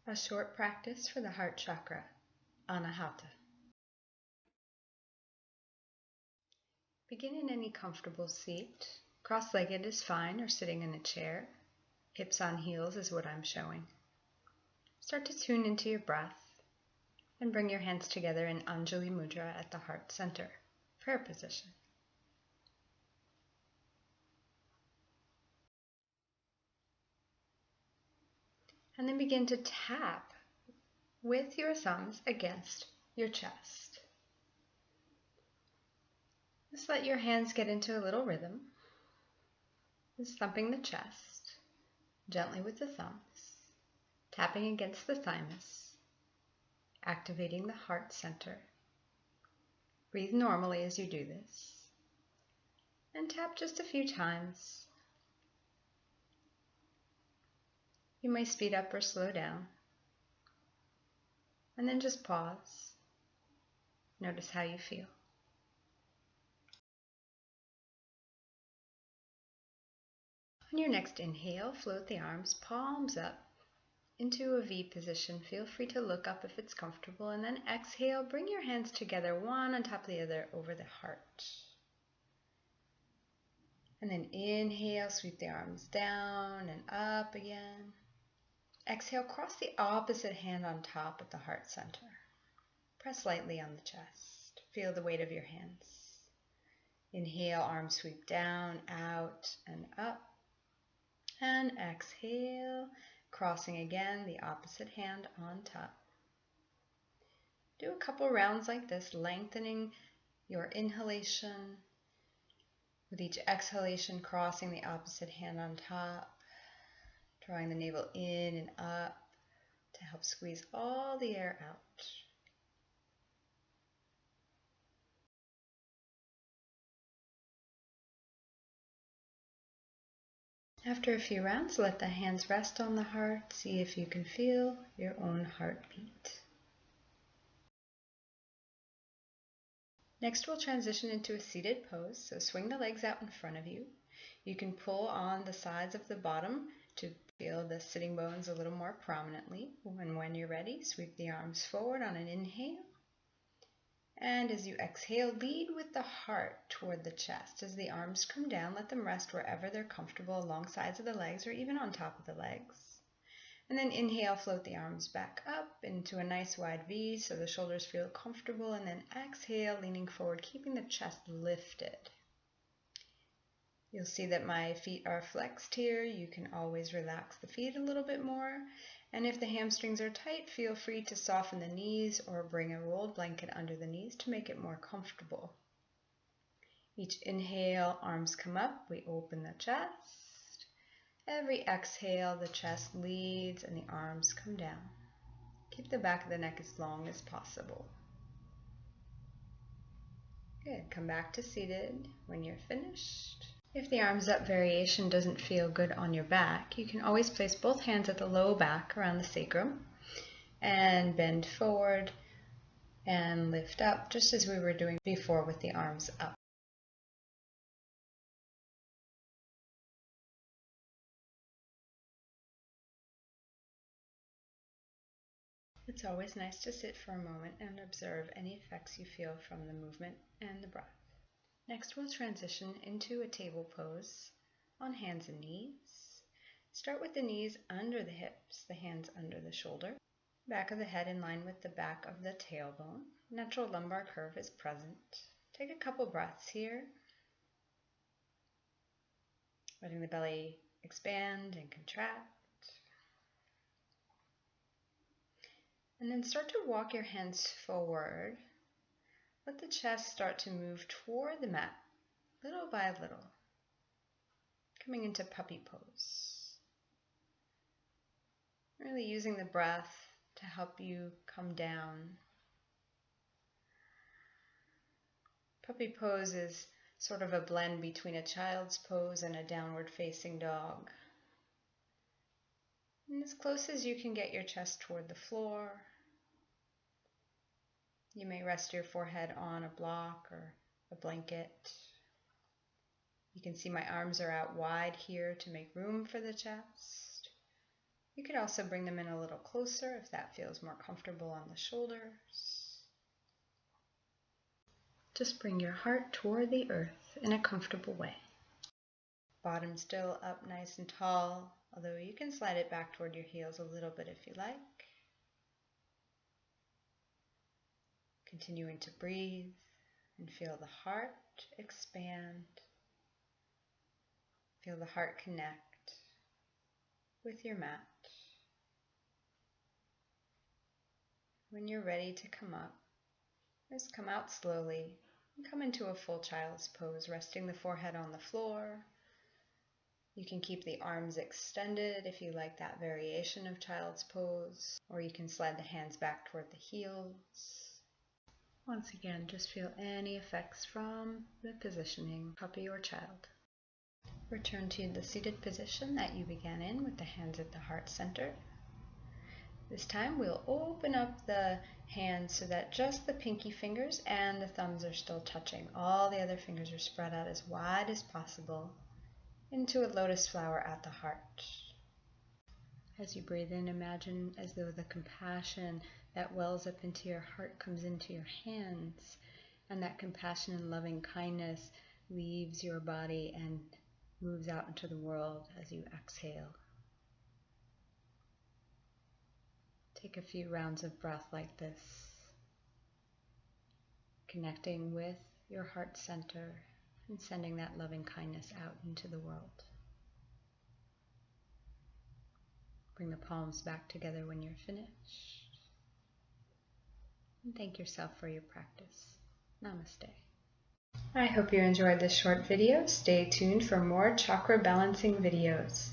A short practice for the heart chakra, Anahata. Begin in any comfortable seat. Cross-legged is fine, or sitting in a chair. Hips on heels is what I'm showing. Start to tune into your breath and bring your hands together in Anjali Mudra at the heart center, prayer position. And then begin to tap with your thumbs against your chest. Just let your hands get into a little rhythm. Just thumping the chest, gently with the thumbs, tapping against the thymus, activating the heart center. Breathe normally as you do this, and tap just a few times. You may speed up or slow down, and then just pause. Notice how you feel. On your next inhale, float the arms, palms up into a V position. Feel free to look up if it's comfortable, and then exhale, bring your hands together, one on top of the other over the heart. And then inhale, sweep the arms down and up again. Exhale, cross the opposite hand on top at the heart center. Press lightly on the chest. Feel the weight of your hands. Inhale, arms sweep down, out, and up. And exhale, crossing again, the opposite hand on top. Do a couple rounds like this, lengthening your inhalation. With each exhalation, crossing the opposite hand on top. Drawing the navel in and up to help squeeze all the air out. After a few rounds, let the hands rest on the heart. See if you can feel your own heartbeat. Next, we'll transition into a seated pose. So swing the legs out in front of you. You can pull on the sides of the bottom to feel the sitting bones a little more prominently. And when you're ready, sweep the arms forward on an inhale. And as you exhale, lead with the heart toward the chest. As the arms come down, let them rest wherever they're comfortable, along sides of the legs or even on top of the legs. And then inhale, float the arms back up into a nice wide V so the shoulders feel comfortable. And then exhale, leaning forward, keeping the chest lifted. You'll see that my feet are flexed here. You can always relax the feet a little bit more. And if the hamstrings are tight, feel free to soften the knees or bring a rolled blanket under the knees to make it more comfortable. Each inhale, arms come up, we open the chest. Every exhale, the chest leads and the arms come down. Keep the back of the neck as long as possible. Good, come back to seated when you're finished. If the arms up variation doesn't feel good on your back, you can always place both hands at the low back around the sacrum and bend forward and lift up, just as we were doing before with the arms up. It's always nice to sit for a moment and observe any effects you feel from the movement and the breath. Next, we'll transition into a table pose on hands and knees. Start with the knees under the hips, the hands under the shoulder. Back of the head in line with the back of the tailbone. Natural lumbar curve is present. Take a couple breaths here. Letting the belly expand and contract. And then start to walk your hands forward. Let the chest start to move toward the mat, little by little. Coming into puppy pose. Really using the breath to help you come down. Puppy pose is sort of a blend between a child's pose and a downward facing dog. And as close as you can get your chest toward the floor. You may rest your forehead on a block or a blanket. You can see my arms are out wide here to make room for the chest. You could also bring them in a little closer if that feels more comfortable on the shoulders. Just bring your heart toward the earth in a comfortable way. Bottom still up nice and tall, although you can slide it back toward your heels a little bit if you like. Continuing to breathe and feel the heart expand. Feel the heart connect with your mat. When you're ready to come up, just come out slowly and come into a full child's pose, resting the forehead on the floor. You can keep the arms extended if you like that variation of child's pose, or you can slide the hands back toward the heels. Once again, just feel any effects from the positioning, puppy or child. Return to the seated position that you began in with the hands at the heart center. This time we'll open up the hands so that just the pinky fingers and the thumbs are still touching. All the other fingers are spread out as wide as possible into a lotus flower at the heart. As you breathe in, imagine as though the compassion that wells up into your heart comes into your hands, and that compassion and loving kindness leaves your body and moves out into the world as you exhale. Take a few rounds of breath like this, connecting with your heart center and sending that loving kindness out into the world. Bring the palms back together when you're finished. And thank yourself for your practice. Namaste. I hope you enjoyed this short video. Stay tuned for more chakra balancing videos.